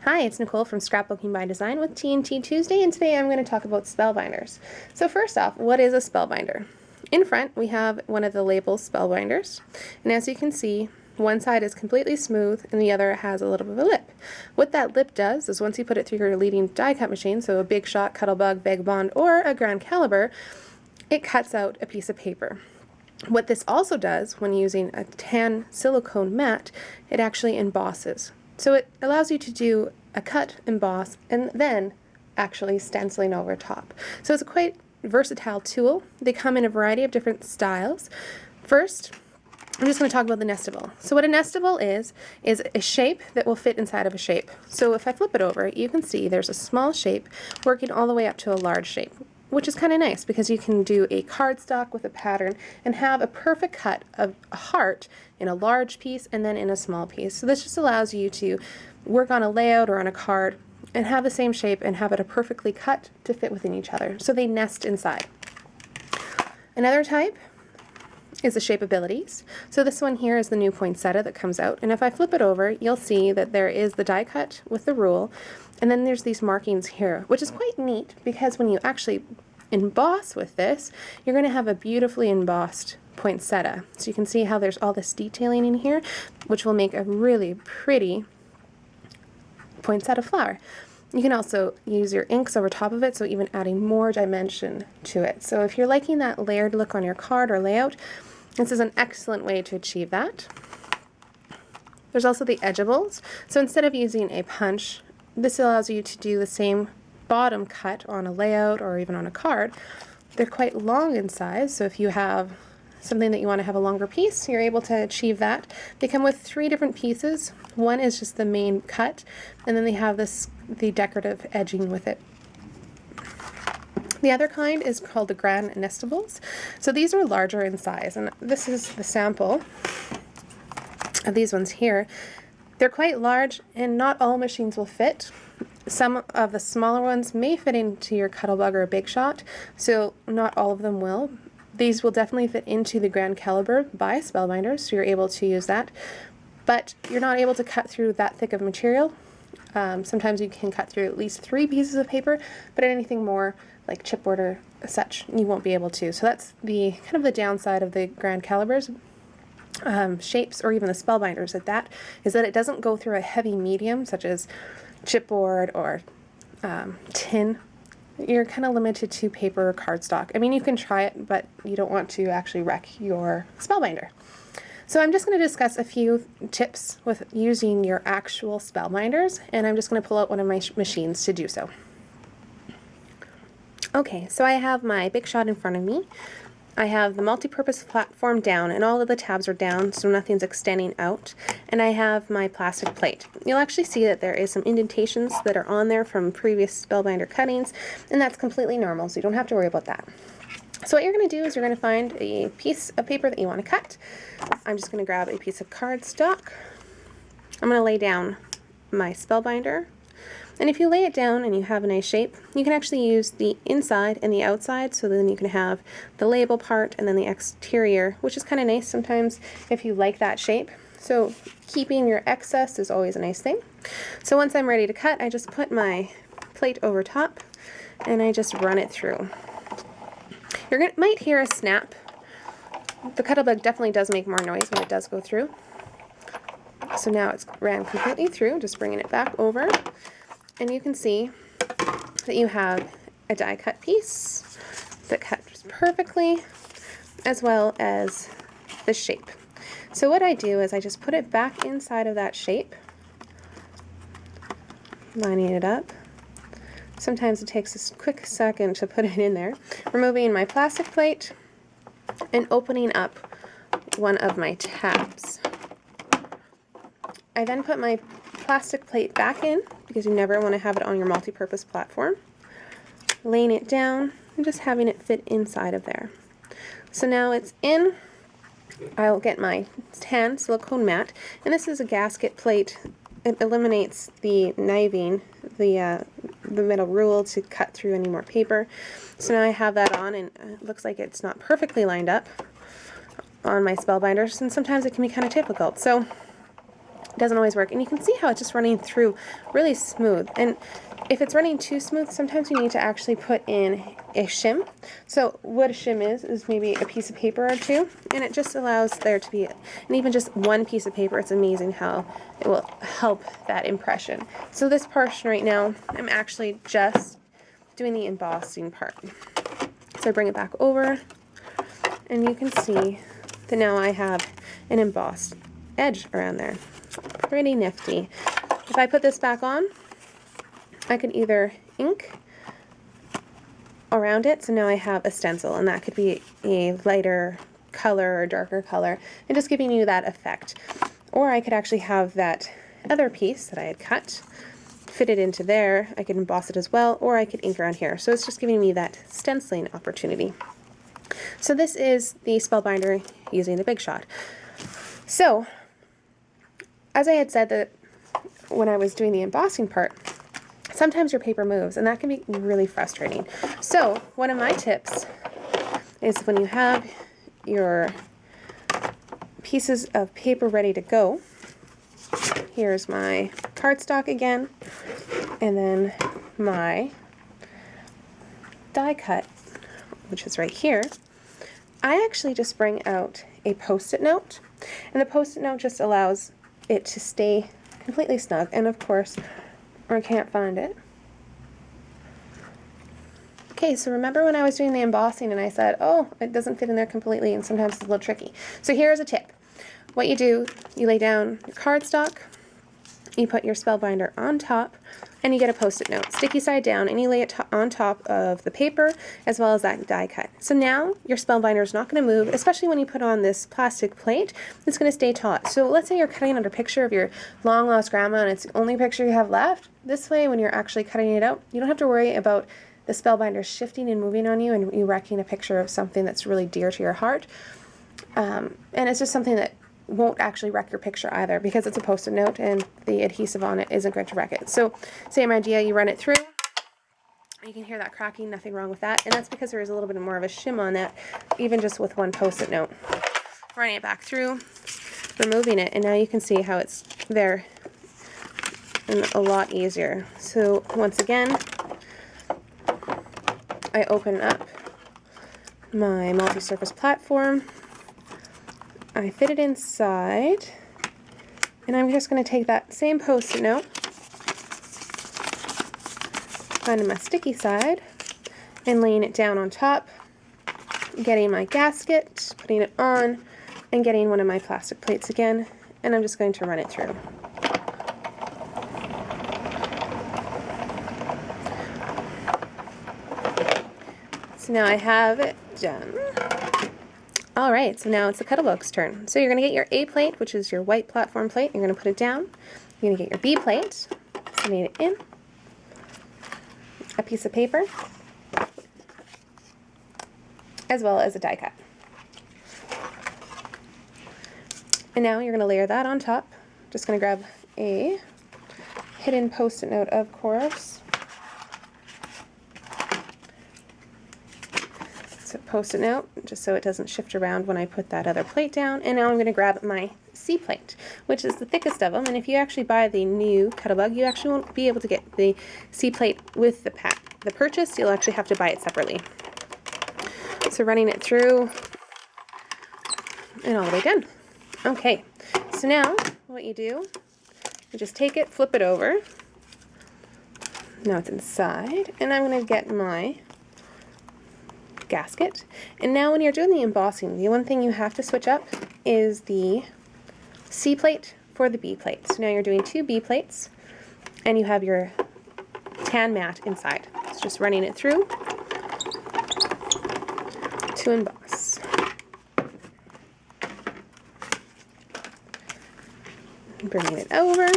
Hi, it's Nicole from Scrapbooking by Design with TNT Tuesday, and today I'm going to talk about Spellbinders. So first off, what is a Spellbinder? In front, we have one of the labels Spellbinders, and as you can see, one side is completely smooth and the other has a little bit of a lip. What that lip does is once you put it through your leading die cut machine, so a Big Shot, Cuttlebug, Vagabond, or a Grand Calibur, it cuts out a piece of paper. What this also does, when using a tan silicone mat, it actually embosses. So it allows you to do a cut, emboss, and then actually stenciling over top. So it's a quite versatile tool. They come in a variety of different styles. First, I'm just going to talk about the nestable. So what a nestable is a shape that will fit inside of a shape. So if I flip it over, you can see there's a small shape working all the way up to a large shape, which is kind of nice because you can do a cardstock with a pattern and have a perfect cut of a heart in a large piece and then in a small piece. So this just allows you to work on a layout or on a card and have the same shape and have it a perfectly cut to fit within each other. So they nest inside. Another type is the shapeabilities. So this one here is the new poinsettia that comes out, and if I flip it over, you'll see that there is the die cut with the rule, and then there's these markings here, which is quite neat because when you actually emboss with this, you're going to have a beautifully embossed poinsettia. So you can see how there's all this detailing in here, which will make a really pretty poinsettia flower. You can also use your inks over top of it, so even adding more dimension to it. So if you're liking that layered look on your card or layout, this is an excellent way to achieve that. There's also the edgeables. So instead of using a punch, this allows you to do the same bottom cut on a layout or even on a card. They're quite long in size, so if you have something that you want to have a longer piece, you're able to achieve that. They come with 3 different pieces. One is just the main cut, and then they have the decorative edging with it. The other kind is called the Grand Nestables. So these are larger in size, and this is the sample of these ones here. They're quite large, and not all machines will fit. Some of the smaller ones may fit into your Cuttlebug or a Big Shot, so not all of them will. These will definitely fit into the Grand Calibur by Spellbinders, so you're able to use that. But you're not able to cut through that thick of material. Sometimes you can cut through at least 3 pieces of paper, but anything more like chipboard or such, you won't be able to. So that's the kind of the downside of the Grand Caliburs. Shapes, or even the Spellbinders at that, is that it doesn't go through a heavy medium such as chipboard or tin. You're kind of limited to paper or cardstock. I mean, you can try it, but you don't want to actually wreck your Spellbinder. So I'm just going to discuss a few tips with using your actual Spellbinders, and I'm just going to pull out one of my machines to do so. Okay, so I have my Big Shot in front of me. I have the multi-purpose platform down, and all of the tabs are down, so nothing's extending out. And I have my plastic plate. You'll actually see that there is some indentations that are on there from previous Spellbinder cuttings, and that's completely normal, so you don't have to worry about that. So what you're going to do is you're going to find a piece of paper that you want to cut. I'm just going to grab a piece of cardstock. I'm going to lay down my Spellbinder. And if you lay it down and you have a nice shape, you can actually use the inside and the outside, so then you can have the label part and then the exterior, which is kind of nice sometimes if you like that shape. So keeping your excess is always a nice thing. So once I'm ready to cut, I just put my plate over top and I just run it through. You might hear a snap. The Cuttlebug definitely does make more noise when it does go through. So now it's ran completely through, just bringing it back over. And you can see that you have a die cut piece that cuts perfectly, as well as the shape. So what I do is I just put it back inside of that shape, lining it up. Sometimes it takes a quick second to put it in there. Removing my plastic plate and opening up one of my tabs. I then put my plastic plate back in, because you never want to have it on your multi-purpose platform. Laying it down and just having it fit inside of there. So now it's in. I'll get my tan silicone mat, and this is a gasket plate. It eliminates the kniving, the metal rule to cut through any more paper. So now I have that on, and it looks like it's not perfectly lined up on my Spellbinders, and sometimes it can be kind of difficult. So It doesn't always work, and you can see how it's just running through really smooth. And if it's running too smooth, sometimes you need to actually put in a shim. So what a shim is maybe a piece of paper or two, and it just allows there to be, and even just one piece of paper, it's amazing how it will help that impression. So this portion right now, I'm actually just doing the embossing part. So I bring it back over, and you can see that now I have an embossed edge around there. Pretty nifty. If I put this back on, I could either ink around it, so now I have a stencil, and that could be a lighter color or darker color, and just giving you that effect. Or I could actually have that other piece that I had cut, fit it into there, I could emboss it as well, or I could ink around here. So it's just giving me that stenciling opportunity. So this is the Spellbinder using the Big Shot. So, as I had said that when I was doing the embossing part, sometimes your paper moves, and that can be really frustrating. So one of my tips is when you have your pieces of paper ready to go, here's my cardstock again, and then my die cut, which is right here. I actually just bring out a Post-it note, and the Post-it note just allows it to stay completely snug, and of course, I can't find it. Okay, so remember when I was doing the embossing and I said, oh, it doesn't fit in there completely, and sometimes it's a little tricky. So here's a tip. What you do, you lay down your cardstock, you put your Spellbinder on top, and you get a Post-it note, sticky side down, and you lay it on top of the paper as well as that die cut. So now your Spellbinder is not going to move, especially when you put on this plastic plate. It's going to stay taut. So let's say you're cutting out a picture of your long lost grandma and it's the only picture you have left. This way, when you're actually cutting it out, you don't have to worry about the Spellbinder shifting and moving on you and you wrecking a picture of something that's really dear to your heart. And it's just something that won't actually wreck your picture either, because it's a Post-it note and the adhesive on it isn't going to wreck it. So same idea, you run it through, you can hear that cracking, nothing wrong with that, and that's because there is a little bit more of a shim on that, even just with one Post-it note. Running it back through, removing it, and now you can see how it's there and a lot easier. So once again, I open up my multi-surface platform, I fit it inside, and I'm just going to take that same Post-it note, finding my sticky side, and laying it down on top, getting my gasket, putting it on, and getting one of my plastic plates again, and I'm just going to run it through. So now I have it done. Alright, so now it's the cuttlebug's turn. So you're going to get your A plate, which is your white platform plate. You're going to put it down. You're going to get your B plate, setting it in, a piece of paper, as well as a die cut. And now you're going to layer that on top. Just going to grab a hidden Post-it note, of course. Post-it note, just so it doesn't shift around when I put that other plate down. And now I'm going to grab my C plate, which is the thickest of them. And if you actually buy the new cuttlebug, you actually won't be able to get the C plate with the purchase. You'll actually have to buy it separately. So running it through and all the way down. Okay, so now what you do, you just take it, flip it over. Now it's inside, and I'm going to get my gasket. And now when you're doing the embossing, the one thing you have to switch up is the C plate for the B plate. So now you're doing two B plates, and you have your tan mat inside. It's just running it through to emboss. Bringing it over.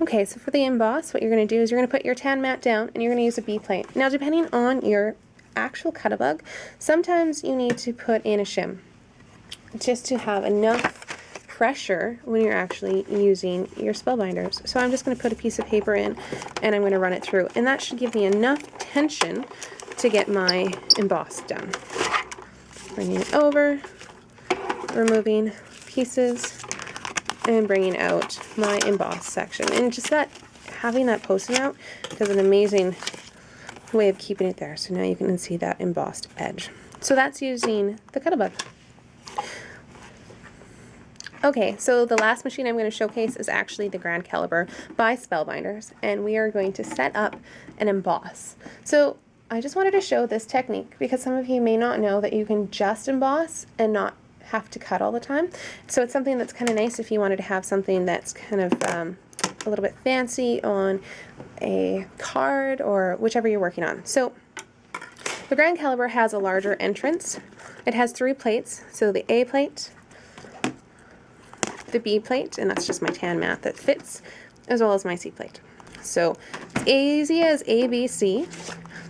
Okay, so for the emboss, what you're going to do is you're going to put your tan mat down and you're going to use a B plate. Now, depending on your actual cuttlebug, sometimes you need to put in a shim just to have enough pressure when you're actually using your Spellbinders. So I'm just going to put a piece of paper in and I'm going to run it through, and that should give me enough tension to get my emboss done. bringing it over, removing pieces, and bringing out my emboss section. And just that, having that post-it note does an amazing way of keeping it there. So now you can see that embossed edge. So that's using the cuttlebug. Okay, so the last machine I'm going to showcase is actually the Grand Calibur by Spellbinders, and we are going to set up and emboss. So I just wanted to show this technique because some of you may not know that you can just emboss and not have to cut all the time. So it's something that's kind of nice if you wanted to have something that's kind of a little bit fancy on a card or whichever you're working on. So the Grand Calibur has a larger entrance. It has 3 plates, so the A plate, the B plate, and that's just my tan mat that fits, as well as my C plate. So it's easy as A, B, C.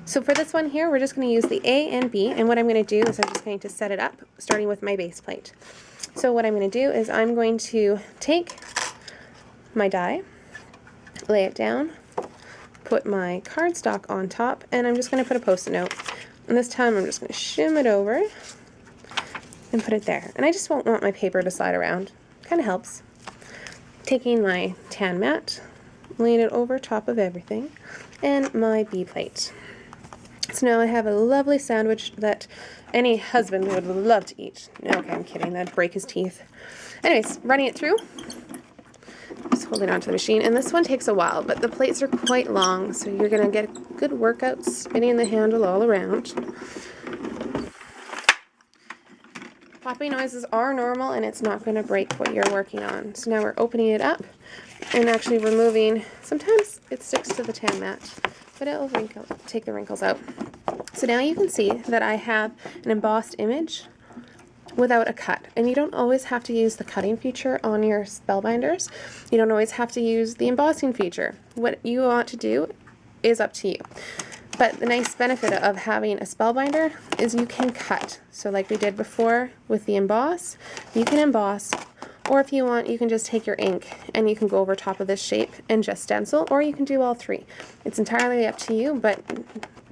So for this one here, we're just going to use the A and B, and what I'm going to do is I'm just going to set it up, starting with my base plate. So what I'm going to do is I'm going to take my die, lay it down, put my cardstock on top, and I'm just going to put a post-it note. And this time I'm just going to shim it over and put it there. And I just won't want my paper to slide around. Kind of helps. Taking my tan mat, laying it over top of everything, and my B plate. So now I have a lovely sandwich that any husband would love to eat. No, okay, I'm kidding. That'd break his teeth. Anyways, running it through. Just holding onto the machine. And this one takes a while, but the plates are quite long, so you're going to get a good workout spinning the handle all around. Popping noises are normal, and it's not going to break what you're working on. So now we're opening it up and actually removing. Sometimes it sticks to the tan mat, but it'll take the wrinkles out. So now you can see that I have an embossed image without a cut. And you don't always have to use the cutting feature on your Spellbinders. You don't always have to use the embossing feature. What you want to do is up to you. But the nice benefit of having a Spellbinder is you can cut. So like we did before with the emboss, you can emboss, or if you want, you can just take your ink and you can go over top of this shape and just stencil, or you can do all 3. It's entirely up to you, but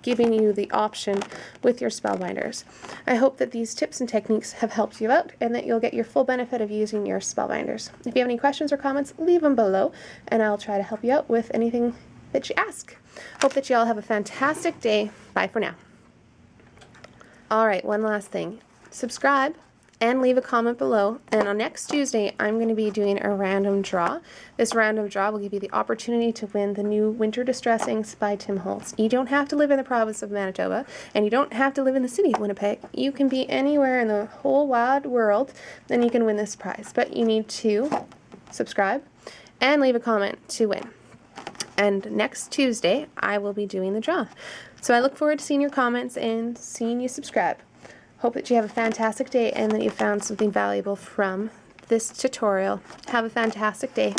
giving you the option with your Spellbinders. I hope that these tips and techniques have helped you out and that you'll get your full benefit of using your Spellbinders. If you have any questions or comments, leave them below and I'll try to help you out with anything that you ask. Hope that you all have a fantastic day. Bye for now. Alright, one last thing. Subscribe and leave a comment below, and on next Tuesday I'm going to be doing a random draw. This random draw will give you the opportunity to win the new Winter Distress Inks by Tim Holtz. You don't have to live in the province of Manitoba, and you don't have to live in the city of Winnipeg. You can be anywhere in the whole wide world and you can win this prize, but you need to subscribe and leave a comment to win. And next Tuesday I will be doing the draw. So I look forward to seeing your comments and seeing you subscribe. Hope that you have a fantastic day and that you found something valuable from this tutorial. Have a fantastic day.